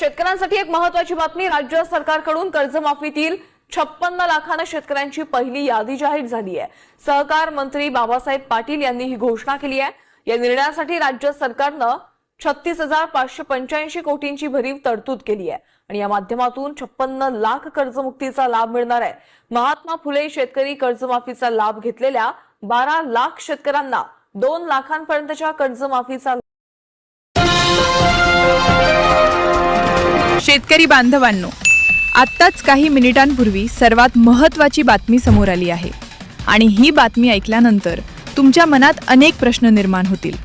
शेतकऱ्यांसाठी एक महत्त्वाची बातमी। राज्य सरकारकडून कर्जमाफीतील 56 लाखांना शेतकऱ्यांची पहिली यादी जाहीर झाली आहे। सहकार मंत्री बाबासाहेब पाटील यांनी ही घोषणा केली आहे। या निर्णयासाठी राज्य सरकारने 36,585 कोटींची भरीव तरतूद केली आहे आणि या माध्यमातून 56 लाख कर्जमुक्तीचा लाभ मिळणार आहे। महात्मा फुले शेतकरी कर्जमाफीचा लाभ घेतलेल्या 12 लाख शेतकऱ्यांना 2 लाखांपर्यंतच्या कर्जमाफीचा शेतकरी बांधवांनो, आत्ताच काही मिनिटांपूर्वी सर्वात महत्त्वाची बातमी समोर आली आहे आणि ही बातमी ऐकल्यानंतर तुमच्या मनात अनेक प्रश्न निर्माण होतील।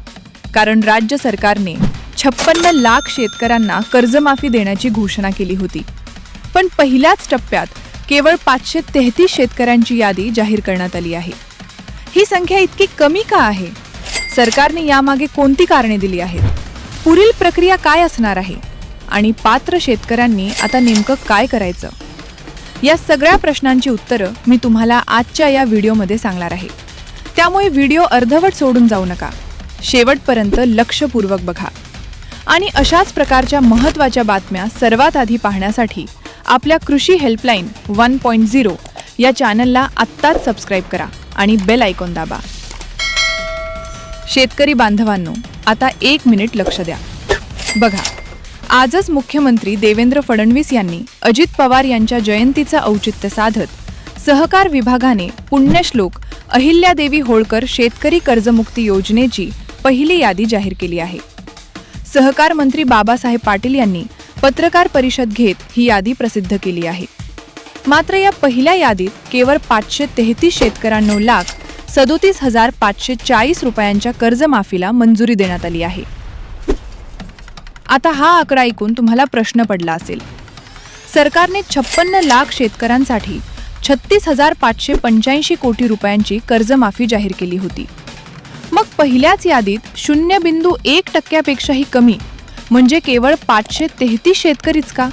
कारण राज्य सरकारने 56 लाख शेतकऱ्यांना कर्जमाफी देण्याची घोषणा केली होती, पण पहिल्याच टप्प्यात केवळ 533 शेतकऱ्यांची यादी जाहीर करण्यात आली आहे। ही संख्या इतकी कमी का आहे? सरकारने यामागे कोणती कारणे दिली आहेत? पुढील प्रक्रिया काय असणार आहे आणि पात्र शेतकऱ्यांनी आता नेमकं काय करायचं? या सगळ्या प्रश्नांची उत्तरं मी तुम्हाला आजच्या या व्हिडिओमध्ये सांगणार आहे। त्यामुळे व्हिडिओ अर्धवट सोडून जाऊ नका, शेवटपर्यंत लक्षपूर्वक बघा। आणि अशाच प्रकारच्या महत्त्वाच्या बातम्या सर्वात आधी पाहण्यासाठी आपल्या कृषी हेल्पलाईन 1.0 या चॅनलला आत्ताच सबस्क्राईब करा आणि बेल आयकॉन दाबा। शेतकरी बांधवांनो, आता 1 मिनिट लक्ष द्या। बघा, आजच मुख्यमंत्री देवेंद्र फडणवीस यांनी अजित पवार यांच्या जयंतीचं औचित्य साधत सहकार विभागाने पुण्यश्लोक अहिल्यादेवी होळकर शेतकरी कर्जमुक्ती योजनेची पहिली यादी जाहीर केली आहे। सहकार मंत्री बाबासाहेब पाटील यांनी पत्रकार परिषद घेत ही यादी प्रसिद्ध केली आहे। मात्र या पहिल्या यादीत केवळ 533 शेतकऱ्यांना 37,540 रुपयांच्या कर्जमाफीला मंजुरी देण्यात आली आहे। आता हा आकडा ऐकून तुम्हाला प्रश्न पडला असेल, सरकारने 56 लाख शेतकऱ्यांसाठी 36,585 कोटी रुपयांची कर्जमाफी जाहीर केली होती। मग पहिल्याच यादीत 0.1% कमी म्हणजे केवळ 533 शेतकरीच का?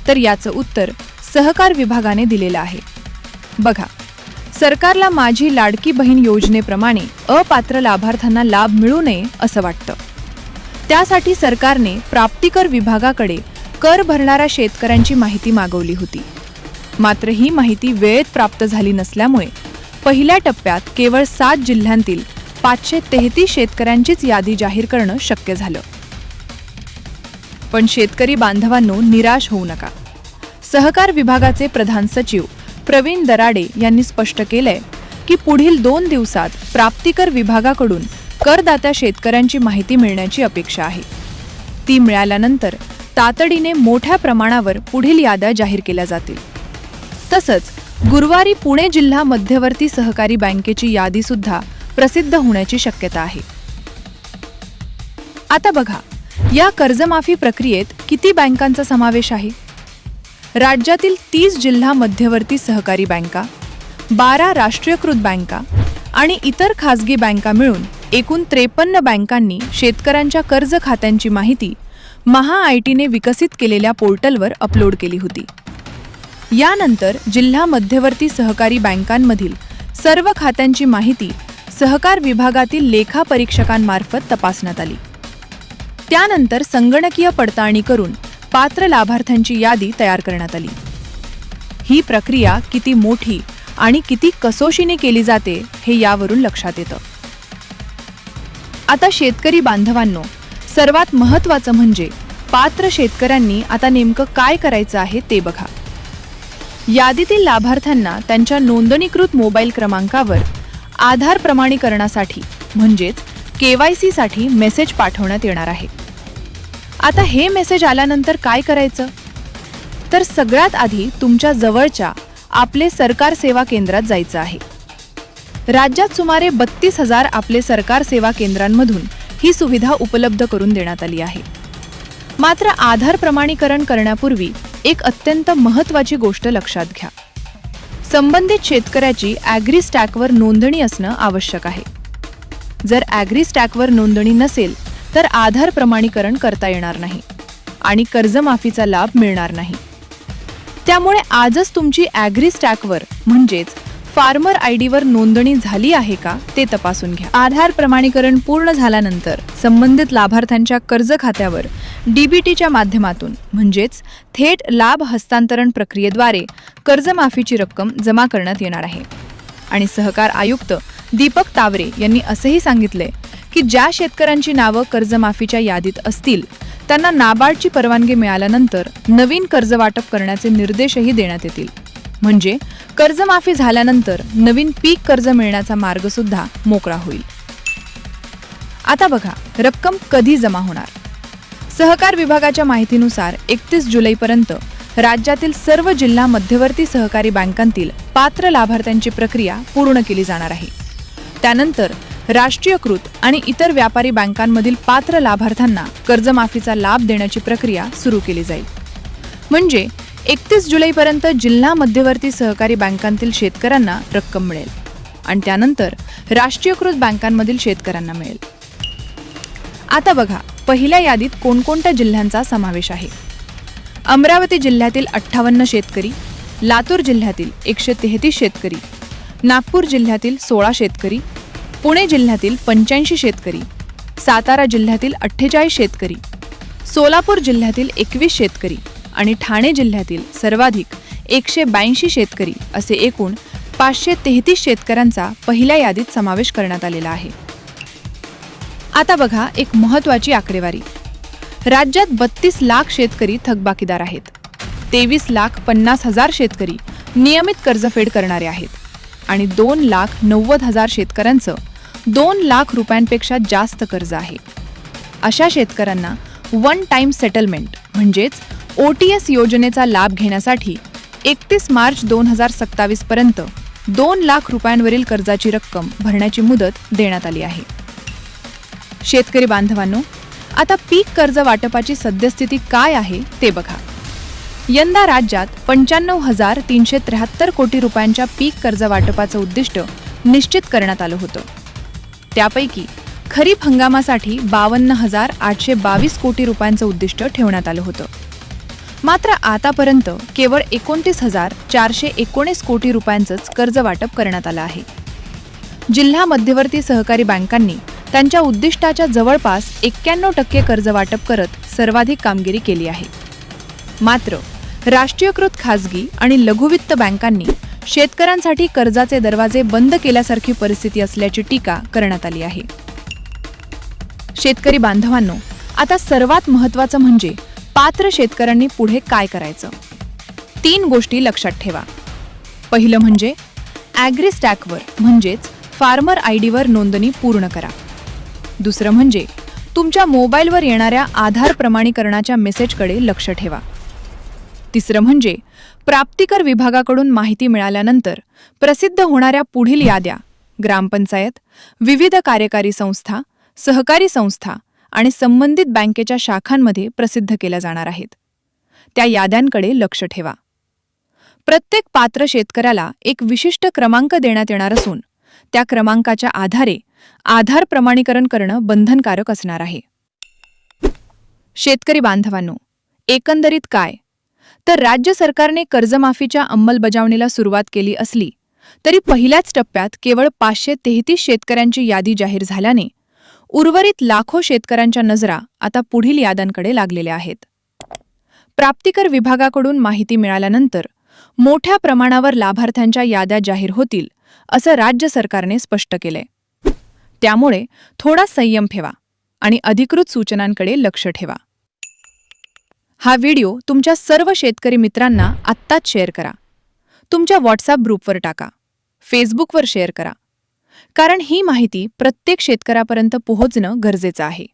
तर याचं उत्तर सहकार विभागाने दिलेलं आहे। बघा, सरकारला माझी लाडकी बहीण योजनेप्रमाणे अपात्र लाभार्थ्यांना लाभ मिळू नये असं वाटतं। त्यासाठी सरकारने प्राप्तिकर विभागाकडे कर भरणाऱ्या शेतकऱ्यांची माहिती मागवली होती। मात्र ही माहिती वेळेत प्राप्त झाली नसल्यामुळे पहिल्या टप्प्यात केवळ 7 जिल्ह्यांतील 533 शेतकऱ्यांचीच यादी जाहीर करणं शक्य झालं। पण शेतकरी बांधवांनो, निराश होऊ नका। सहकार विभागाचे प्रधान सचिव प्रवीण दराडे यांनी स्पष्ट केलंय की पुढील 2 दिवसात प्राप्तिकर विभागाकडून करदात्या शेतकऱ्यांची माहिती मिळण्याची अपेक्षा आहे। ती मिळाल्यानंतर तातडीने मोठ्या प्रमाणावर पुढील याद्या जाहीर केल्या जातील। तसंच गुरुवारी पुणे जिल्हा मध्यवर्ती सहकारी बँकेची यादी सुद्धा प्रसिद्ध होण्याची शक्यता आहे। आता बघा, या कर्जमाफी प्रक्रियेत किती बँकांचा समावेश आहे? राज्यातील 30 जिल्हा मध्यवर्ती सहकारी बँका, 12 राष्ट्रीयकृत बँका आणि इतर खासगी बँका मिळून एकूण 53 बँकांनी शेतकऱ्यांच्या कर्ज खात्यांची माहिती महाआयटीने विकसित केलेल्या पोर्टलवर अपलोड केली होती। यानंतर जिल्हा मध्यवर्ती सहकारी बँकांमधील सर्व खात्यांची माहिती सहकार विभागातील लेखा परीक्षकांमार्फत तपासण्यात आली। त्यानंतर संगणकीय पडताळणी करून पात्र लाभार्थ्यांची यादी तयार करण्यात आली। ही प्रक्रिया किती मोठी आणि किती कसोशीने केली जाते हे यावरून लक्षात येतं। आता शेतकरी बांधवांनो, सर्वात महत्त्वाचं म्हणजे पात्र शेतकऱ्यांनी आता नेमकं काय करायचं आहे ते बघा। यादीतील लाभार्थ्यांना त्यांच्या नोंदणीकृत मोबाईल क्रमांकावर आधार प्रमाणीकरणासाठी म्हणजेच KYC साठी मेसेज पाठवण्यात येणार आहे। आता हे मेसेज आल्यानंतर काय करायचं? तर सगळ्यात आधी तुमच्या जवळच्या आपले सरकार सेवा केंद्रात जायचं आहे। राज्यात सुमारे 32,000 आपले सरकार सेवा केंद्रांमधून ही सुविधा उपलब्ध करून देण्यात आली आहे। मात्र आधार प्रमाणीकरण करण्यापूर्वी एक अत्यंत महत्त्वाची गोष्ट लक्षात घ्या। संबंधित शेतकऱ्याची ॲग्रीस्टॅकवर नोंदणी असणं आवश्यक आहे। जर ॲग्रीस्टॅकवर नोंदणी नसेल तर आधार प्रमाणीकरण करता येणार नाही आणि कर्जमाफीचा लाभ मिळणार नाही। त्यामुळे आजच तुमची ॲग्रीस्टॅकवर म्हणजेच फार्मर आयडीवर नोंदणी झाली आहे का ते तपासून घ्या. आधार प्रमाणीकरण पूर्ण झाल्यानंतर संबंधित लाभार्थ्यांच्या कर्ज खात्यावर डीबीटीच्या माध्यमातून म्हणजेच थेट लाभ हस्तांतरण प्रक्रियेद्वारे कर्जमाफीची रक्कम जमा करण्यात येणार आहे. आणि सहकार आयुक्त दीपक तावरे यांनी असेही सांगितले की ज्या शेतकऱ्यांची नावं कर्जमाफीच्या यादीत असतील त्यांना नाबार्डची परवानगी मिळाल्यानंतर नवीन कर्ज वाटप करण्याचे निर्देशही देण्यात येतील. म्हणजे कर्जमाफी झाल्यानंतर नवीन पीक कर्ज मिळण्याचा मार्ग सुद्धा मोकळा होईल. आता बघा रक्कम कधी जमा होणार. सहकार विभागाच्या माहितीनुसार 31 जुलैपर्यंत राज्यातील सर्व जिल्हा मध्यवर्ती सहकारी बँकांतील पात्र लाभार्थ्यांची प्रक्रिया पूर्ण केली जाणार आहे. त्यानंतर राष्ट्रीयकृत आणि इतर व्यापारी बँकांमधील पात्र लाभार्थ्यांना कर्जमाफीचा लाभ देण्याची प्रक्रिया सुरू केली जाईल. म्हणजे 31 जुलैपर्यंत जिल्हा मध्यवर्ती सहकारी बँकांतील शेतकऱ्यांना रक्कम मिळेल आणि त्यानंतर राष्ट्रीयकृत बँकांमधील शेतकऱ्यांना मिळेल. आता बघा पहिल्या यादीत कोणकोणत्या जिल्ह्यांचा समावेश आहे. अमरावती जिल्ह्यातील 58 शेतकरी, लातूर जिल्ह्यातील 133 शेतकरी, नागपूर जिल्ह्यातील 16 शेतकरी, पुणे जिल्ह्यातील 85 शेतकरी, सातारा जिल्ह्यातील 48 शेतकरी, सोलापूर जिल्ह्यातील 21 शेतकरी आणि ठाणे जिल्ह्यातील सर्वाधिक 182 शेतकरी असे एकूण 533 शेतकऱ्यांचा पहिल्या यादीत समावेश करण्यात आलेला आहे. आता बघा एक महत्त्वाची आकडेवारी. राज्यात 32 लाख शेतकरी थकबाकीदार आहेत. 23,50,000 शेतकरी नियमित कर्जफेड करणारे आहेत आणि 2,90,000 शेतकऱ्यांचं 2 लाख रुपयांपेक्षा जास्त कर्ज आहे. अशा शेतकऱ्यांना वन टाइम सेटलमेंट म्हणजेच OTS योजनेचा लाभ घेण्यासाठी 31 मार्च 2027 पर्यंत 2 लाख रुपयांवरील कर्जाची रक्कम भरण्याची मुदत देण्यात आली आहे. शेतकरी बांधवांनो, आता पीक कर्ज वाटपाची सद्यस्थिती काय आहे ते बघा. यंदा राज्यात 95,373 कोटी रुपयांच्या पीक कर्ज वाटपाचं उद्दिष्ट निश्चित करण्यात आलं होतं. त्यापैकी खरीप हंगामासाठी 52,822 कोटी रुपयांचं उद्दिष्ट ठेवण्यात आलं होतं. मात्र आतापर्यंत केवळ 29,419 कोटी रुपयांचंच कर्ज वाटप करण्यात आलं आहे. जिल्हा मध्यवर्ती सहकारी बँकांनी त्यांच्या उद्दिष्टाच्या जवळपास 91% कर्ज वाटप करत सर्वाधिक कामगिरी केली आहे. मात्र राष्ट्रीयकृत खासगी आणि लघुवित्त बँकांनी शेतकऱ्यांसाठी कर्जाचे दरवाजे बंद केल्यासारखी परिस्थिती असल्याची टीका करण्यात आली आहे. शेतकरी बांधवांनो, आता सर्वात महत्त्वाचं म्हणजे पात्र शेतकऱ्यांनी पुढे काय करायचं. 3 गोष्टी लक्षात ठेवा. पहिलं म्हणजे ॲग्रीस्टॅकवर म्हणजेच फार्मर आयडीवर नोंदणी पूर्ण करा. दुसरं म्हणजे तुमच्या मोबाईलवर येणाऱ्या आधार प्रमाणीकरणाच्या मेसेजकडे लक्ष ठेवा. तिसरं म्हणजे प्राप्तिकर विभागाकडून माहिती मिळाल्यानंतर प्रसिद्ध होणाऱ्या पुढील याद्या ग्रामपंचायत, विविध कार्यकारी संस्था, सहकारी संस्था आणि संबंधित बँकेच्या शाखांमध्ये प्रसिद्ध केल्या जाणार आहेत. त्या याद्यांकडे लक्ष ठेवा. प्रत्येक पात्र शेतकऱ्याला एक विशिष्ट क्रमांक देण्यात येणार असून त्या क्रमांकाच्या आधारे आधार प्रमाणीकरण करणं बंधनकारक असणार आहे. शेतकरी बांधवांनो, एकंदरीत काय तर राज्य सरकारने कर्जमाफीच्या अंमलबजावणीला सुरुवात केली असली तरी पहिल्याच टप्प्यात केवळ 533 शेतकऱ्यांची यादी जाहीर झाल्याने उर्वरित लाखो शेतकऱ्यांच्या नजरा आता पुढील याद्यांकडे लागलेल्या आहेत. प्राप्तिकर विभागाकडून माहिती मिळाल्यानंतर मोठ्या प्रमाणावर लाभार्थ्यांच्या याद्या जाहीर होतील असं राज्य सरकारने स्पष्ट केलंय. त्यामुळे थोडा संयम ठेवा आणि अधिकृत सूचनांकडे लक्ष ठेवा. हा व्हिडिओ तुमच्या सर्व शेतकरी मित्रांना आत्ताच शेअर करा. तुमच्या व्हॉट्सअप ग्रुपवर टाका, फेसबुकवर शेअर करा. कारण ही माहिती प्रत्येक शेतकऱ्यापर्यंत पोहोचणं गरजेचं आहे.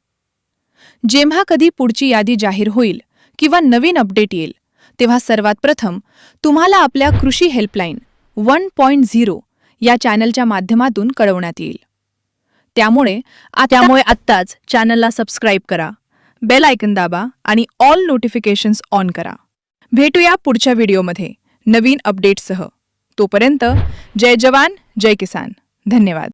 जेव्हा कधी पुढची यादी जाहीर होईल किंवा नवीन अपडेट येईल तेव्हा सर्वात प्रथम तुम्हाला आपल्या कृषी हेल्पलाईन 1.0 या चॅनलच्या माध्यमातून कळवण्यात येईल. त्यामुळे आत्ताच चॅनलला सबस्क्राईब करा, बेल आयकन दाबा आणि ऑल नोटिफिकेशन्स ऑन करा. भेटूया पुढच्या व्हिडिओमध्ये नवीन अपडेट्ससह. तोपर्यंत जय जवान, जय किसान. धन्यवाद.